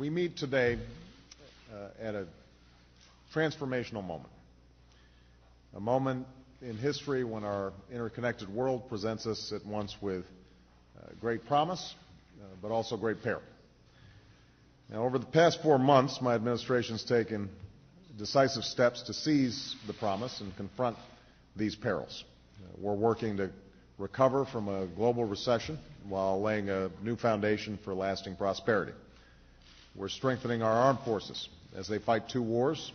We meet today at a transformational moment, a moment in history when our interconnected world presents us at once with great promise, but also great peril. Now, over the past 4 months, my administration has taken decisive steps to seize the promise and confront these perils. We're working to recover from a global recession while laying a new foundation for lasting prosperity. We're strengthening our armed forces as they fight 2 wars.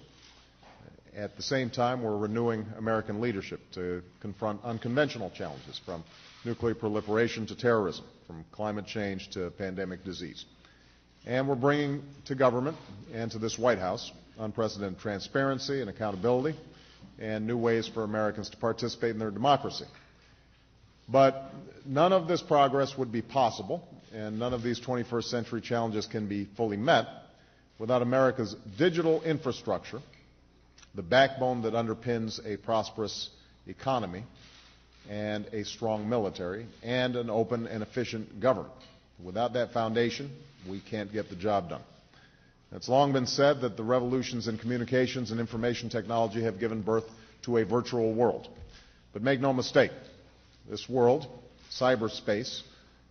At the same time, we're renewing American leadership to confront unconventional challenges, from nuclear proliferation to terrorism, from climate change to pandemic disease. And we're bringing to government and to this White House unprecedented transparency and accountability and new ways for Americans to participate in their democracy. But none of this progress would be possible, and none of these 21st century challenges can be fully met without America's digital infrastructure, the backbone that underpins a prosperous economy and a strong military and an open and efficient government. Without that foundation, we can't get the job done. It's long been said that the revolutions in communications and information technology have given birth to a virtual world. But make no mistake, this world, cyberspace,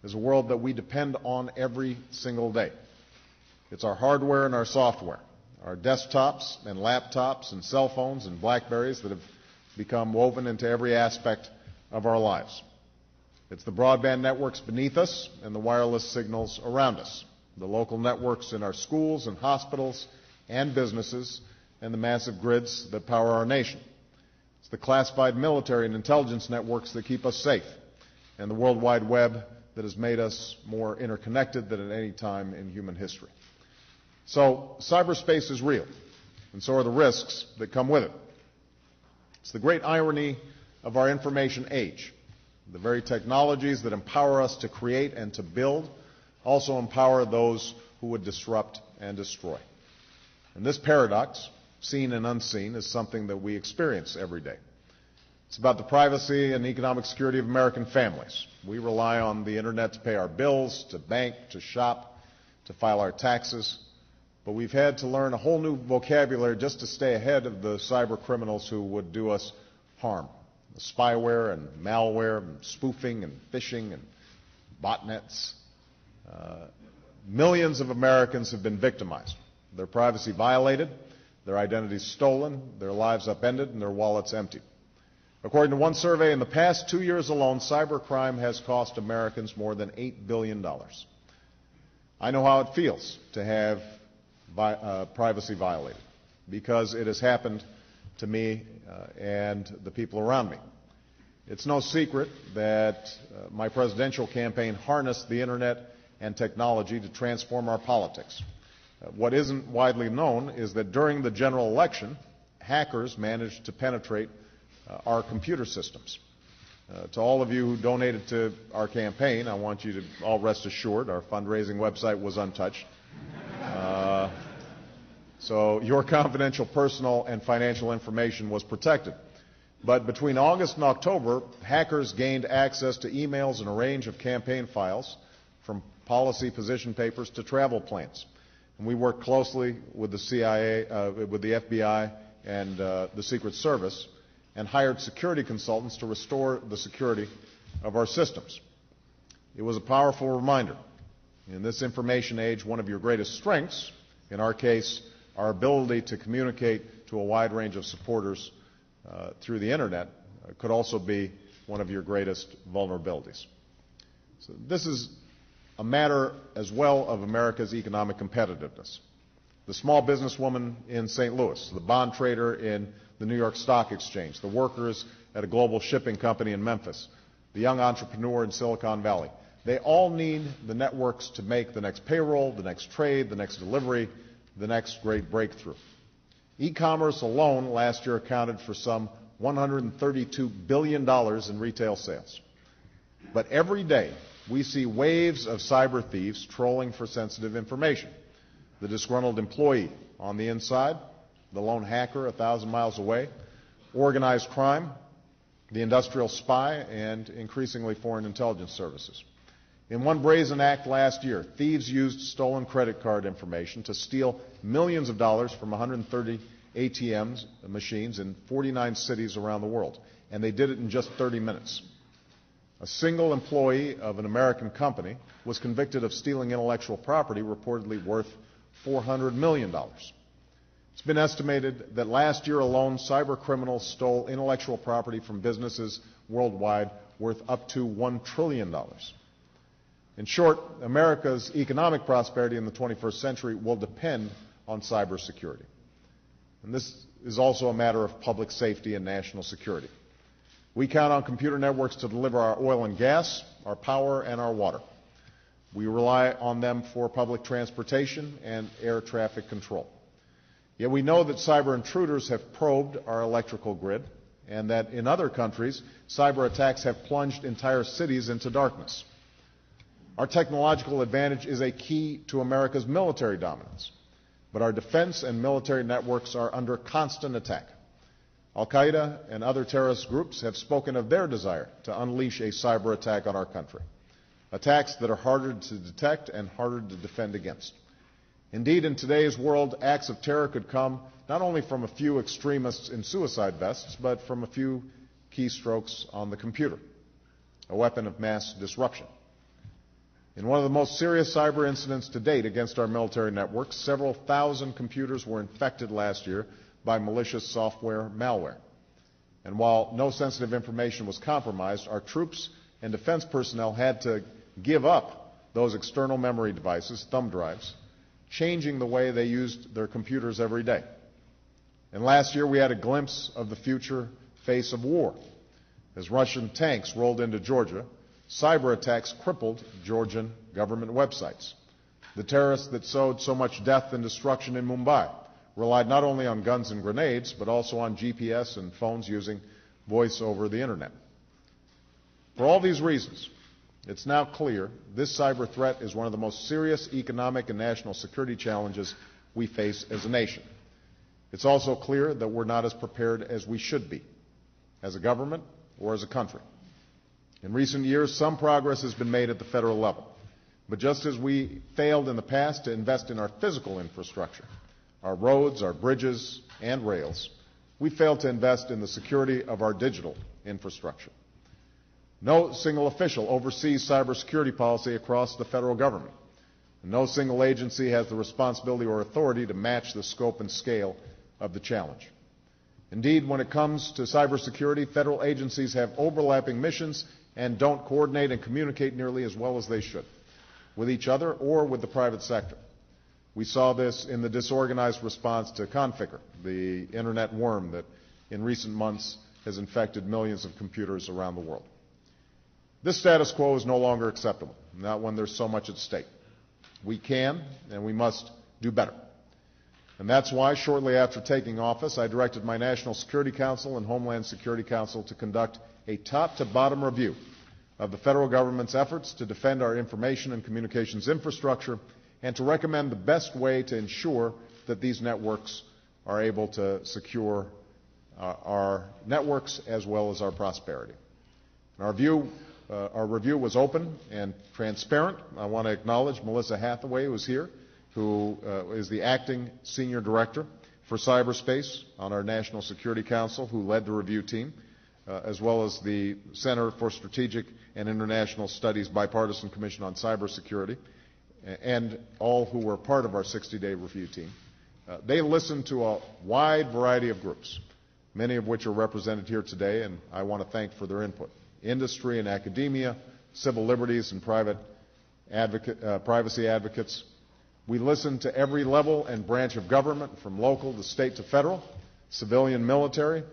is a world that we depend on every single day. It's our hardware and our software, our desktops and laptops and cell phones and BlackBerries that have become woven into every aspect of our lives. It's the broadband networks beneath us and the wireless signals around us, the local networks in our schools and hospitals and businesses, and the massive grids that power our nation. It's the classified military and intelligence networks that keep us safe, and the World Wide Web that has made us more interconnected than at any time in human history. So cyberspace is real, and so are the risks that come with it. It's the great irony of our information age. The very technologies that empower us to create and to build also empower those who would disrupt and destroy. And this paradox, seen and unseen, is something that we experience every day. It's about the privacy and economic security of American families. We rely on the internet to pay our bills, to bank, to shop, to file our taxes. But we've had to learn a whole new vocabulary just to stay ahead of the cyber criminals who would do us harm. The spyware and malware and spoofing and phishing and botnets. Millions of Americans have been victimized, their privacy violated, their identities stolen, their lives upended, and their wallets emptied. According to one survey, in the past 2 years alone, cybercrime has cost Americans more than $8 billion. I know how it feels to have privacy violated, because it has happened to me and the people around me. It's no secret that my presidential campaign harnessed the internet and technology to transform our politics. What isn't widely known is that during the general election, hackers managed to penetrate our computer systems. To all of you who donated to our campaign, I want you to all rest assured our fundraising website was untouched. So your confidential personal and financial information was protected. But between August and October, hackers gained access to emails and a range of campaign files, from policy position papers to travel plans. And we worked closely with the CIA, with the FBI and the Secret Service, and hired security consultants to restore the security of our systems. It was a powerful reminder. In this information age, one of your greatest strengths, in our case, our ability to communicate to a wide range of supporters through the internet, could also be one of your greatest vulnerabilities. So this is a matter as well of America's economic competitiveness. The small businesswoman in St. Louis, the bond trader in the New York Stock Exchange, the workers at a global shipping company in Memphis, the young entrepreneur in Silicon Valley, they all need the networks to make the next payroll, the next trade, the next delivery, the next great breakthrough. E-commerce alone last year accounted for some $132 billion in retail sales. But every day, we see waves of cyber thieves trolling for sensitive information. The disgruntled employee on the inside, the lone hacker 1,000 miles away, organized crime, the industrial spy, and increasingly foreign intelligence services. In one brazen act last year, thieves used stolen credit card information to steal millions of dollars from 130 ATM machines in 49 cities around the world, and they did it in just 30 minutes. A single employee of an American company was convicted of stealing intellectual property reportedly worth $400 million. It's been estimated that last year alone, cyber criminals stole intellectual property from businesses worldwide worth up to $1 trillion. In short, America's economic prosperity in the 21st century will depend on cybersecurity. And this is also a matter of public safety and national security. We count on computer networks to deliver our oil and gas, our power, and our water. We rely on them for public transportation and air traffic control. Yet we know that cyber intruders have probed our electrical grid, and that in other countries, cyber attacks have plunged entire cities into darkness. Our technological advantage is a key to America's military dominance, but our defense and military networks are under constant attack. Al-Qaeda and other terrorist groups have spoken of their desire to unleash a cyber attack on our country, attacks that are harder to detect and harder to defend against. Indeed, in today's world, acts of terror could come not only from a few extremists in suicide vests, but from a few keystrokes on the computer, a weapon of mass disruption. In one of the most serious cyber incidents to date against our military networks, several thousand computers were infected last year by malicious software malware. And while no sensitive information was compromised, our troops and defense personnel had to give up those external memory devices, thumb drives, changing the way they used their computers every day. And last year we had a glimpse of the future face of war. As Russian tanks rolled into Georgia, cyber attacks crippled Georgian government websites. The terrorists that sowed so much death and destruction in Mumbai relied not only on guns and grenades, but also on GPS and phones using voice over the internet. For all these reasons, it's now clear this cyber threat is one of the most serious economic and national security challenges we face as a nation. It's also clear that we're not as prepared as we should be, as a government or as a country. In recent years, some progress has been made at the federal level. But just as we failed in the past to invest in our physical infrastructure, our roads, our bridges, and rails, we failed to invest in the security of our digital infrastructure. No single official oversees cybersecurity policy across the federal government. And no single agency has the responsibility or authority to match the scope and scale of the challenge. Indeed, when it comes to cybersecurity, federal agencies have overlapping missions and don't coordinate and communicate nearly as well as they should, with each other or with the private sector. We saw this in the disorganized response to Conficker, the internet worm that in recent months has infected millions of computers around the world. This status quo is no longer acceptable, not when there's so much at stake. We can and we must do better. And that's why, shortly after taking office, I directed my National Security Council and Homeland Security Council to conduct a top-to-bottom review of the federal government's efforts to defend our information and communications infrastructure and to recommend the best way to ensure that these networks are able to secure our networks as well as our prosperity. And our review was open and transparent. I want to acknowledge Melissa Hathaway, who is here, who is the acting senior director for cyberspace on our National Security Council, who led the review team, as well as the Center for Strategic and International Studies Bipartisan Commission on Cybersecurity, and all who were part of our 60-day review team. They listened to a wide variety of groups, many of which are represented here today, and I want to thank for their input. Industry and academia, civil liberties and privacy advocates. We listened to every level and branch of government, from local to state to federal, civilian, military,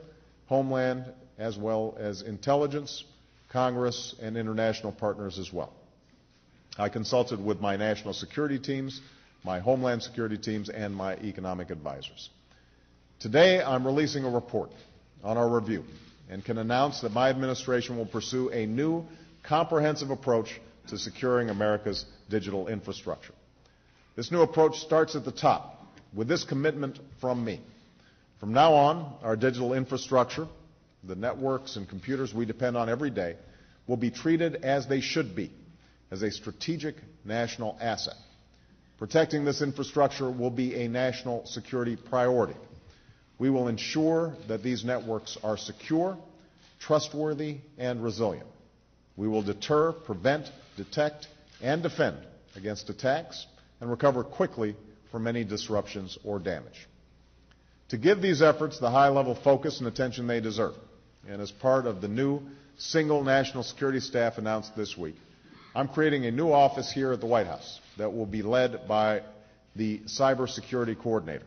homeland, as well as intelligence, Congress, and international partners as well. I consulted with my national security teams, my homeland security teams, and my economic advisors. Today, I'm releasing a report on our review and can announce that my administration will pursue a new comprehensive approach to securing America's digital infrastructure. This new approach starts at the top with this commitment from me. From now on, our digital infrastructure, the networks and computers we depend on every day, will be treated as they should be, as a strategic national asset. Protecting this infrastructure will be a national security priority. We will ensure that these networks are secure, trustworthy, and resilient. We will deter, prevent, detect, and defend against attacks and recover quickly from any disruptions or damage. To give these efforts the high-level focus and attention they deserve, and as part of the new single national security staff announced this week, I'm creating a new office here at the White House that will be led by the cybersecurity coordinator.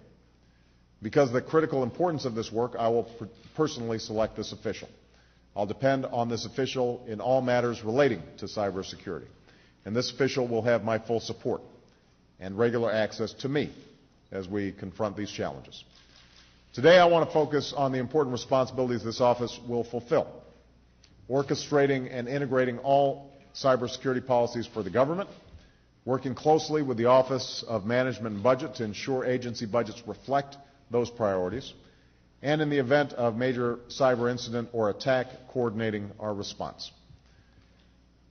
Because of the critical importance of this work, I will personally select this official. I'll depend on this official in all matters relating to cybersecurity, and this official will have my full support and regular access to me as we confront these challenges. Today, I want to focus on the important responsibilities this office will fulfill, orchestrating and integrating all cybersecurity policies for the government, working closely with the Office of Management and Budget to ensure agency budgets reflect those priorities, and in the event of major cyber incident or attack, coordinating our response.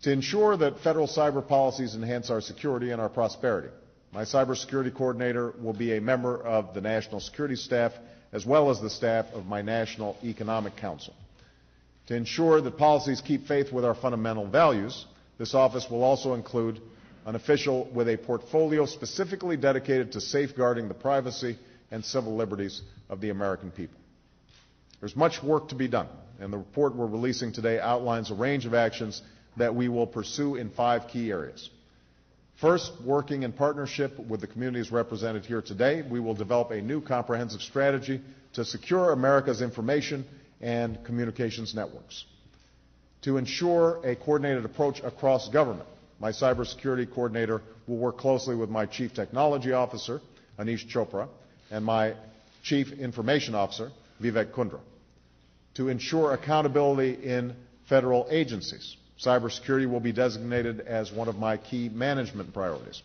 To ensure that federal cyber policies enhance our security and our prosperity, my cybersecurity coordinator will be a member of the National Security Staff as well as the staff of my National Economic Council. To ensure that policies keep faith with our fundamental values, this office will also include an official with a portfolio specifically dedicated to safeguarding the privacy and civil liberties of the American people. There's much work to be done, and the report we're releasing today outlines a range of actions that we will pursue in 5 key areas. First, working in partnership with the communities represented here today, we will develop a new comprehensive strategy to secure America's information and communications networks. To ensure a coordinated approach across government, my cybersecurity coordinator will work closely with my Chief Technology Officer, Anish Chopra, and my Chief Information Officer, Vivek Kundra. To ensure accountability in federal agencies, cybersecurity will be designated as one of my key management priorities.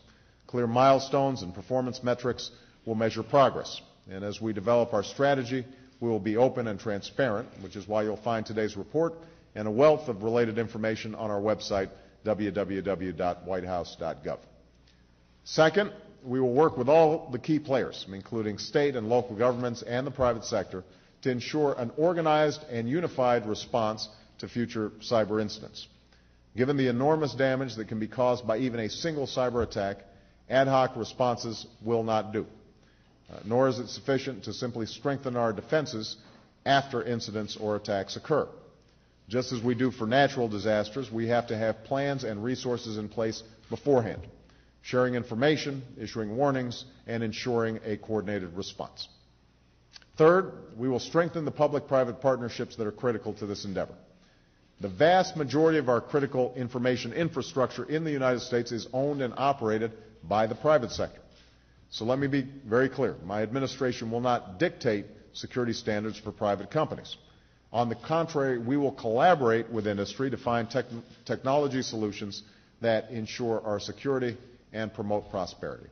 Clear milestones and performance metrics will measure progress. And as we develop our strategy, we will be open and transparent, which is why you'll find today's report and a wealth of related information on our website, www.whitehouse.gov. Second, we will work with all the key players, including state and local governments and the private sector, to ensure an organized and unified response to future cyber incidents. Given the enormous damage that can be caused by even a single cyber attack, ad hoc responses will not do. Nor is it sufficient to simply strengthen our defenses after incidents or attacks occur. Just as we do for natural disasters, we have to have plans and resources in place beforehand, sharing information, issuing warnings, and ensuring a coordinated response. Third, we will strengthen the public-private partnerships that are critical to this endeavor. The vast majority of our critical information infrastructure in the United States is owned and operated by the private sector. So let me be very clear. My administration will not dictate security standards for private companies. On the contrary, we will collaborate with industry to find technology solutions that ensure our security and promote prosperity.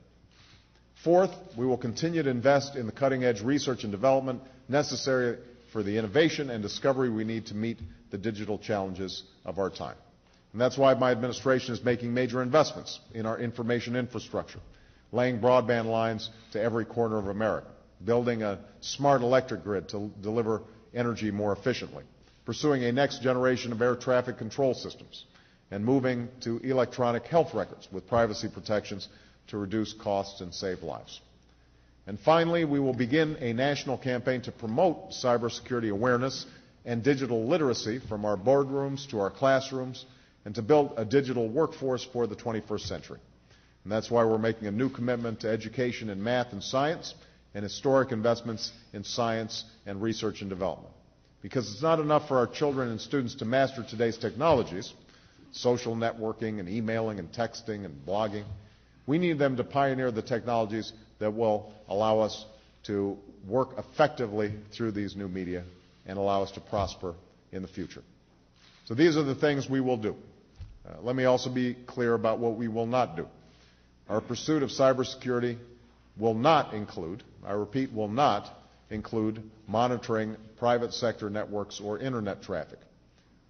Fourth, we will continue to invest in the cutting-edge research and development necessary for the innovation and discovery we need to meet the digital challenges of our time. And that's why my administration is making major investments in our information infrastructure, laying broadband lines to every corner of America, building a smart electric grid to deliver energy more efficiently, pursuing a next generation of air traffic control systems, and moving to electronic health records with privacy protections to reduce costs and save lives. And finally, we will begin a national campaign to promote cybersecurity awareness and digital literacy from our boardrooms to our classrooms, and to build a digital workforce for the 21st century. And that's why we're making a new commitment to education in math and science, and historic investments in science and research and development. Because it's not enough for our children and students to master today's technologies, social networking and emailing and texting and blogging. We need them to pioneer the technologies that will allow us to work effectively through these new media and allow us to prosper in the future. So these are the things we will do. Let me also be clear about what we will not do. Our pursuit of cybersecurity will not include, I repeat, will not include monitoring private sector networks or internet traffic.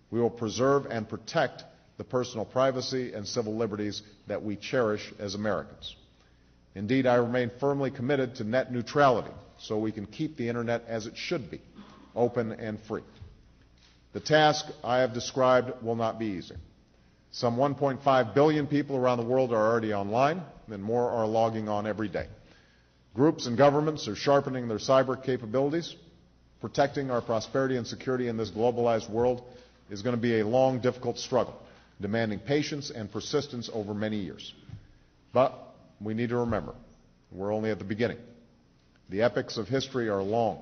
We will preserve and protect the personal privacy and civil liberties that we cherish as Americans. Indeed, I remain firmly committed to net neutrality so we can keep the Internet as it should be, open and free. The task I have described will not be easy. Some 1.5 billion people around the world are already online, and more are logging on every day. Groups and governments are sharpening their cyber capabilities. Protecting our prosperity and security in this globalized world is going to be a long, difficult struggle, demanding patience and persistence over many years. But we need to remember, we're only at the beginning. The epics of history are long.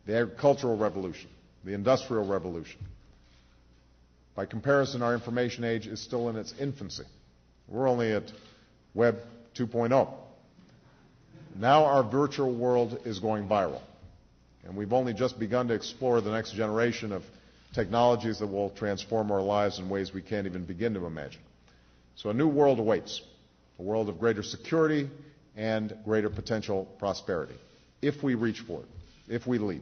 The agricultural revolution, the industrial revolution. By comparison, our information age is still in its infancy. We're only at Web 2.0. Now our virtual world is going viral, and we've only just begun to explore the next generation of technologies that will transform our lives in ways we can't even begin to imagine. So a new world awaits, a world of greater security and greater potential prosperity, if we reach for it, if we lead.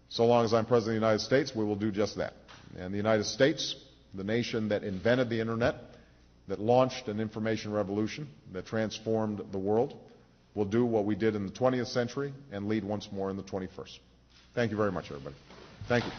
So long as I'm President of the United States, we will do just that. And the United States, the nation that invented the Internet, that launched an information revolution, that transformed the world, will do what we did in the 20th century and lead once more in the 21st. Thank you very much, everybody. Thank you.